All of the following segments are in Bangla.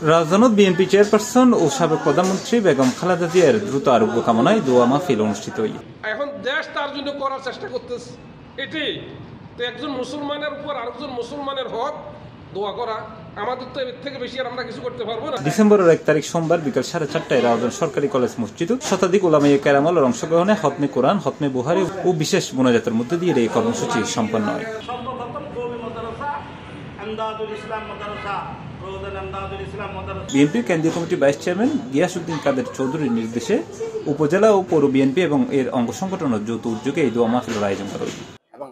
রাজধানীত বিএনপি চেয়ারপারসন ও সাবেক প্রধানমন্ত্রী বেগম খালেদা জিয়ার দ্রুত আরোগ্য কামনায় দোয়া মাহফিল অনুষ্ঠিত হয়। এখন দেশ তার জন্য করার চেষ্টা করতেছে, এটি তো একজন মুসলমানের উপর আরেকজন মুসলমানের হক দোয়া করা, আমাদের তো এর থেকে বেশি আর আমরা কিছু করতে পারবো না। ডিসেম্বরের 1 তারিখ সোমবার বিকাল 4:30টায় রাউজান সরকারি কলেজ মসজিদ শতাধিক উলামায়ে কেরামের অংশগ্রহণে খতমে কোরআন, খতমে বুখারী ও বিশেষ মোনাজাতের মধ্যে দিয়ে এই কর্মসূচি সম্পন্ন হয়। বিএনপির কেন্দ্রীয় কমিটির ভাইস চেয়ারম্যান গিয়াসউদ্দিন কাদের চৌধুরীর নির্দেশে উপজেলা ও পৌর বিএনপি এবং এর অঙ্গ সংগঠনের যৌথ উদ্যোগে এই দোয়া মাহফিলের আয়োজন করা হয়েছে। এবং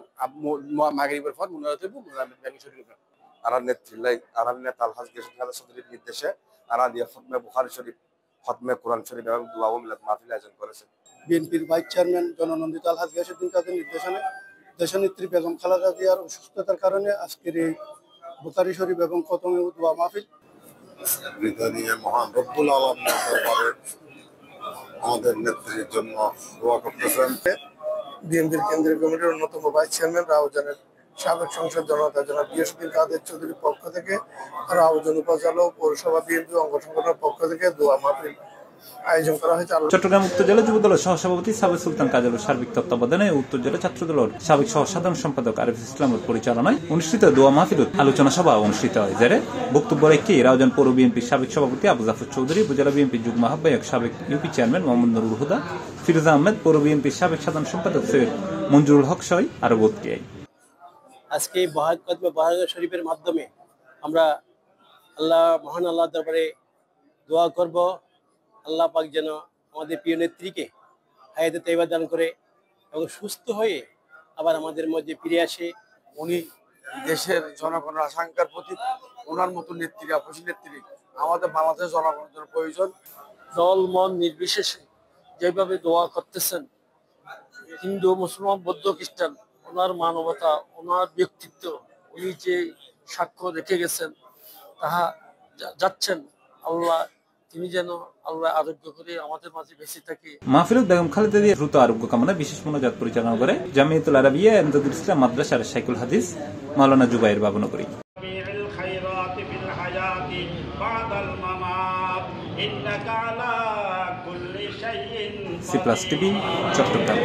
মাগরিবের পর মুনাজাত হইব, আনার নেতৃত্বে আনার নেতা আলহাজ গিয়াসউদ্দিন চৌধুরীর নির্দেশে আনা দিয়া খতমে বুখারী শরীফ, খতমে কোরআন শরীফ এবং দোয়া ও মিলাদ মাহফিল আয়োজন করেছে। বিএনপির ভাইস চেয়ারম্যান জননন্দিত আলহাজ গিয়াসউদ্দিন কাদের নির্দেশনে দেশনেত্রী বেগম খালেদা জিয়ার অসুস্থতার কারণে আজকের এই বুখারী শরীফ এবং খতমে দোয়া মাহফিল মহান রব্বুল আলামিনের দরবারে আমাদের নেত্রীর জন্য দোয়া করতেছেন। বিএনপির কেন্দ্রীয় কমিটির অন্যতম ভাইস চেয়ারম্যান রাউজানের সাবেক সংসদ জনতা জনাব গিয়াসউদ্দিন কাদের চৌধুরীর পক্ষ থেকে রাউজান উপজেলা ও পৌরসভা বিএনপি অঙ্গ সংগঠনের পক্ষ থেকে দোয়া মাহফিল আয়োজন করা হয়েছে। চট্টগ্রাম উত্তর জেলা যুব দলের সহসভাপতি সাবেক সুলতান কাজলের সার্বিক তত্ত্বাবধানে উত্তর জেলা ছাত্র দলের সাবেক সহ সাধারণ সম্পাদক আরিফ ইসলামের পরিচালনায় অনুষ্ঠিত দোয়া মাহফিল আলোচনা সভা অনুষ্ঠিত হয়। যারে বক্তব্য রেখে রাউজান পৌর বিএনপির সাবেক সভাপতি আবু জাফর চৌধুরী, উপজেলা বিএনপির যুগ্ম আহ্বায়ক সাবেক ইউপি চেয়ারম্যান মোহাম্মদ নুরুল হুদা, ফিরোজা আহমেদ, পৌর বিএনপির সাবেক সাধারণ সম্পাদক সৈয়দ মঞ্জুরুল হক সহ আরো বোধকে আজকে খতমে বুখারী শরীফের মাধ্যমে আমরা মহান আল্লাহ দরবারে দোয়া করব, আল্লাহ পাক যেন আমাদের প্রিয় নেত্রীকে হায়াতে তাইয়্যিবা দান করে এবং সুস্থ হয়ে আবার আমাদের মধ্যে ফিরে আসে। উনি দেশের জনগণের আকাঙ্ক্ষার প্রতি, ওনার মতো নেত্রী, আপসী নেত্রী আমাদের বাংলাদেশের জনগণের জন্য প্রয়োজন। দল মন নির্বিশেষে যেভাবে দোয়া করতেছেন, হিন্দু, মুসলমান, বৌদ্ধ, খ্রিস্টান, ওনার মানবতা, ওনার ব্যক্তিত্ব, উনি যে সাক্ষ্য রেখে গেছেন তাহা যাচ্ছেন, আল্লাহ তিনি যেন আল্লাহ আরোগ্য করে আমাদের মাঝে বেঁচে থাকে। মাহফিলত বেগম খালেদা জিয়ার দ্রুত আরোগ্য কামনায় বিশেষ মোনাজাত পরিচালনা করে জামিয়াতুল আরাবিয়া ইমদাদুল ইসলাম মাদ্রাসার শাইখুল হাদিস মাওলানা জুবাইর বাবনগরী। C+ TV Chittagong.